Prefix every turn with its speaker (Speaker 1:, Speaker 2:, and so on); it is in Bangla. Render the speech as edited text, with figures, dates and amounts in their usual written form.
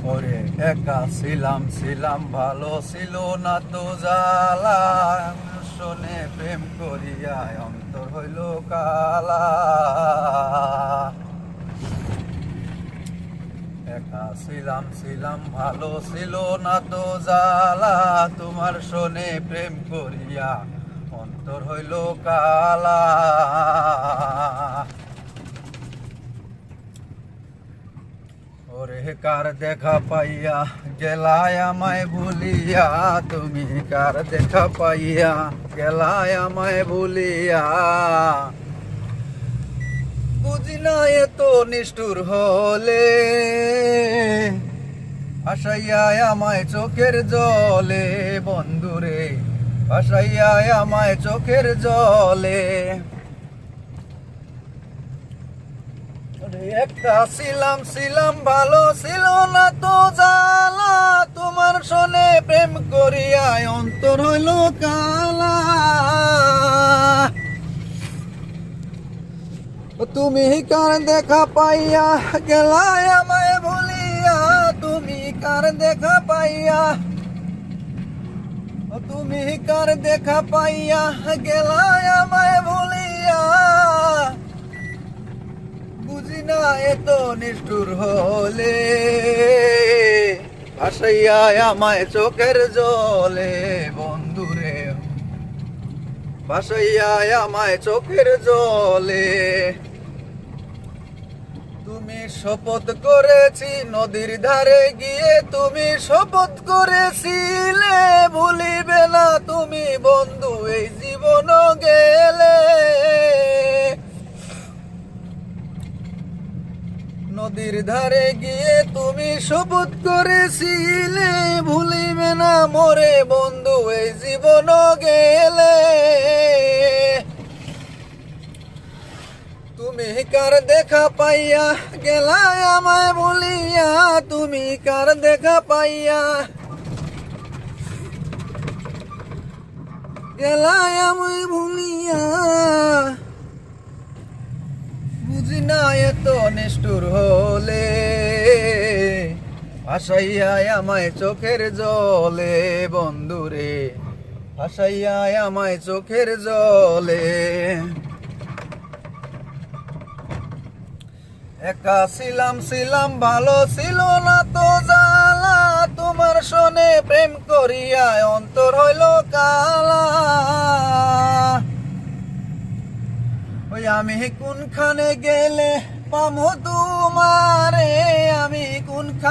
Speaker 1: ওরে একা ছিলাম ছিলাম ভালো ছিল না তো জ্বালা, শোনে প্রেম করিয়া অন্তর হইল কালা। একা ছিলাম ছিলাম ভালো ছিল না তো জ্বালা, তোমার শোনে প্রেম করিয়া অন্তর হইল কালা। ওরে কার দেখা পাইয়া গেলায় আমায় ভুলিয়া, তুমি কার দেখা পাইয়া গেলায় আমায় ভুলিয়া। বুঝি না এত নিষ্ঠুর হলে, ভাসাইয়া আমায় চোখের জলে বন্ধুরে, ভাসাইয়া আমায় চোখের জলে। একটা ছিলাম ছিলাম ভালো ছিল না তো জ্বালা, তোমার শোনে প্রেম করিয়া অন্তর হইল কালা। তুমি কার দেখা পাইয়া গেলায় আমায় ভুলিয়া, তুমি কার দেখা পাইয়া, তুমি কার দেখা পাইয়া গেলায় আমায় ভুলিয়া। বুঝি না এত নিষ্ঠুর হলে, ভাসাইয়া আমায় চোখের জলে বন্ধুরে, ভাসাইয়া আমায় চোখের জলে। তুমি শপথ করেছি নদীর ধারে গিয়ে, তুমি শপথ করেছিলে ভুলিবে না তুমি বন্ধু এই জীবন গেলে। নদীর ধারে গিয়ে তুমি শপথ করেছিলে ভুলিবে না মোরে বন্ধু এই জীবন গেলে। তুমি কার দেখা পাইয়া গেলায় আমায় ভুলিয়া, তুমি কার দেখা পাইয়া গেলায় আমায় ভুলিয়া। বুঝি না এত নিষ্ঠুর হলে, ভাসাইয়া আমায় চোখের জলে বন্ধুরে, ভাসাইয়া আমায় চোখের জলে। একা ছিলাম ছিলাম ভালো ছিল না তো জ্বালা, তোমার শোনে প্রেম করিয়া অন্তর হইল কালা। ওই আমি কোনখানে গেলে পামো তোমারে, আমি কোনখানে